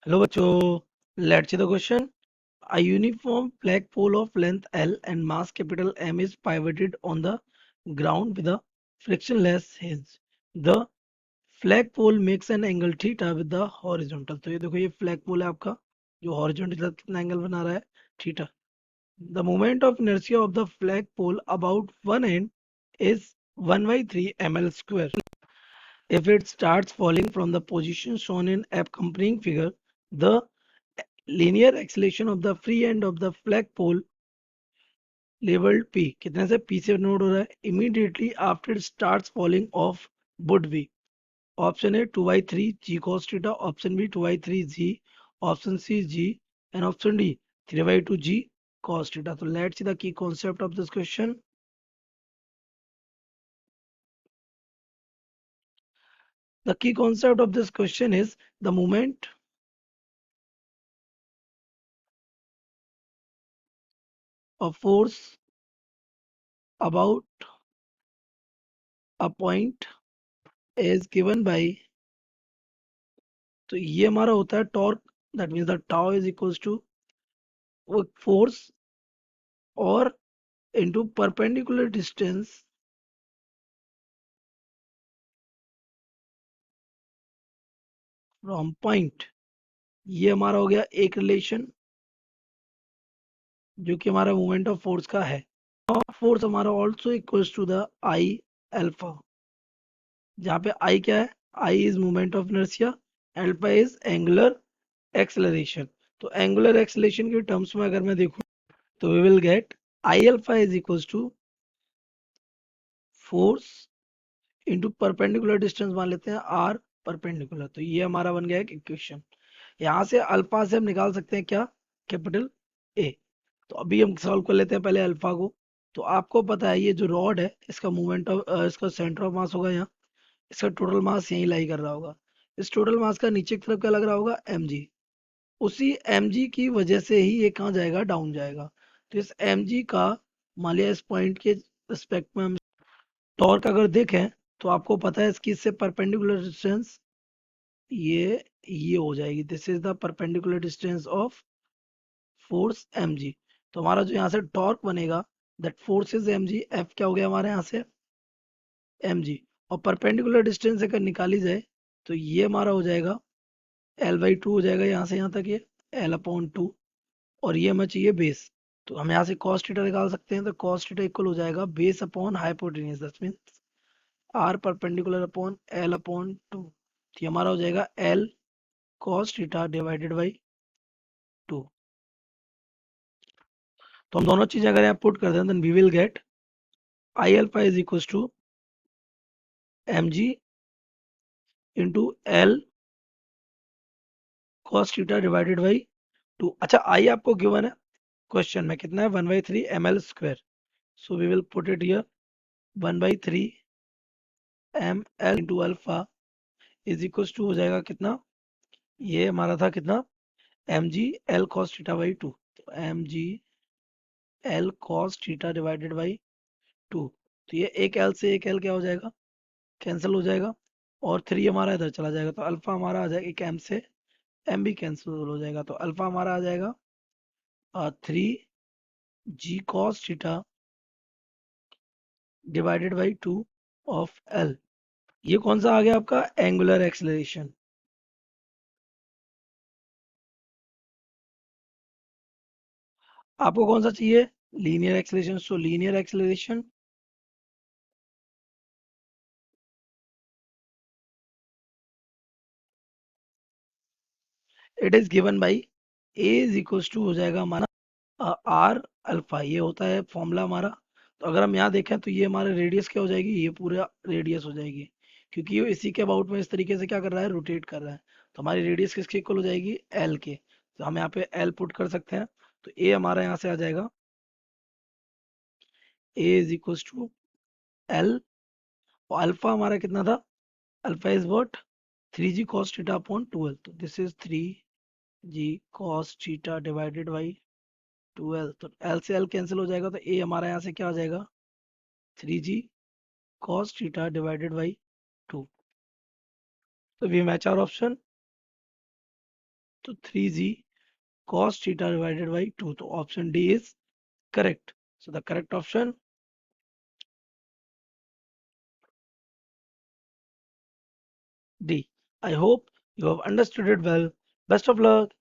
Hello बच्चों, let's see the question. A uniform flagpole of length L and mass capital M is pivoted on the ground with a frictionless hinge. The flagpole makes an angle theta with the horizontal. तो ये देखो ये flagpole है आपका जो horizontal कितना angle बना रहा है theta. The moment of inertia of the flagpole about one end is 1 by 3 ml square. If it starts falling from the position shown in accompanying figure, the linear acceleration of the free end of the flagpole labeled P कितने से P से note हो रहा है immediately after it starts falling off would be option A 2 by 3 g cos theta, option B 2 by 3 g, option C g, and option D 3 by 2 g cos theta. So let's see the key concept of this question. The key concept of this question is the moment of force about a point is given by, तो ये हमारा होता है torque. That means the tau is equals to force और into perpendicular distance from point. ये हमारा हो गया एक रिलेशन जो कि हमारा मोमेंट ऑफ फोर्स का है. फोर्स हमारा also equals to the I alpha, जहाँ पे आई क्या है, I is moment of inertia, alpha is angular acceleration. तो एंगुलर एक्सेलरेशन के टर्म्स में अगर मैं देखूं तो we will get I alpha is equals to force into perpendicular distance मान लेते हैं आर परपेंडिकुलर. तो ये हमारा बन गया एक इक्वेशन. यहाँ से अल्फा से हम निकाल सकते हैं क्या, कैपिटल ए. तो अभी हम सॉल्व कर लेते हैं पहले अल्फा को. तो आपको पता है ये जो रॉड है इसका मूवमेंट ऑफ इसका सेंटर ऑफ मास होगा यहाँ, इसका टोटल मास यहीं लाई कर रहा होगा. इस टोटल मास का नीचे की तरफ क्या लग रहा होगा, एम जी. उसी एम जी की वजह से ही ये कहाँ जाएगा, डाउन जाएगा. तो इस एम जी का मान लिया इस पॉइंट के रिस्पेक्ट में हम टॉर्क अगर देखें तो आपको पता है इसकी इससे परपेंडिकुलर डिस्टेंस ये हो जाएगी. This is the perpendicular distance of force M G. तो हमारा जो यहाँ से टॉर्क बनेगा that force is M G, F क्या हो गया हमारे यहाँ से एम जी, और परपेंडिकुलर डिस्टेंस अगर निकाली जाए तो ये हमारा हो जाएगा एल बाई टू हो जाएगा यहाँ से यहाँ तक ये एल अपॉन टू, और ये हमें चाहिए बेस. तो हम यहाँ से कॉस थीटा निकाल सकते हैं. तो कॉस थीटा इक्वल हो जाएगा base upon hypotenuse, that means R perpendicular upon L upon two. ये हमारा हो जाएगा L cos theta divided by two. तो हम दोनों चीजें अगर यहाँ पुट कर दें then we will get I alpha is equal to M G into L cos theta divided by two. अच्छा आई आपको गिवन है क्वेश्चन में कितना है, 1/3 ml square. So we will put it here 1/3 ml into alpha is equal to हो जाएगा कितना, ये हमारा था कितना, M G L cos theta by two. तो M G L cos theta divided by two. तो ये एक एल से एक एल क्या हो जाएगा, कैंसिल हो जाएगा, और थ्री हमारा इधर चला जाएगा. तो अल्फा हमारा आ जाएगा एक एम से एम भी कैंसिल हो जाएगा. तो अल्फा हमारा आ जाएगा 3 G cos theta divided by two of L. ये कौन सा आ गया आपका, एंगुलर एक्सेलरेशन. आपको कौन सा चाहिए, linear acceleration. So linear acceleration it is given by A is equals to हो जाएगा हमारा आर अल्फा, ये होता है फॉर्मूला हमारा. तो अगर हम यहाँ देखें तो ये हमारा रेडियस क्या हो जाएगी, ये पूरा रेडियस हो जाएगी, क्योंकि ये इसी के अबाउट में इस तरीके से क्या कर रहा है, रोटेट कर रहा है. तो हमारी रेडियस किसके इक्वल हो जाएगी, एल के. तो हम यहाँ पे एल पुट कर सकते हैं. तो ए हमारा यहाँ से आ जाएगा A is equals to L, और अल्फा हमारा कितना था, alpha is what, 3 G cos theta upon 12. तो this is 3 G cos theta divided by 12. तो एल से एल कैंसिल हो जाएगा. तो ए हमारा यहाँ से क्या हो जाएगा, 3 G cos theta divided by 2. तो वी मैच आवर ऑप्शन. तो 3g cos theta divided by 2, तो option D is correct. So the correct option D. I hope you have understood it well. Best of luck.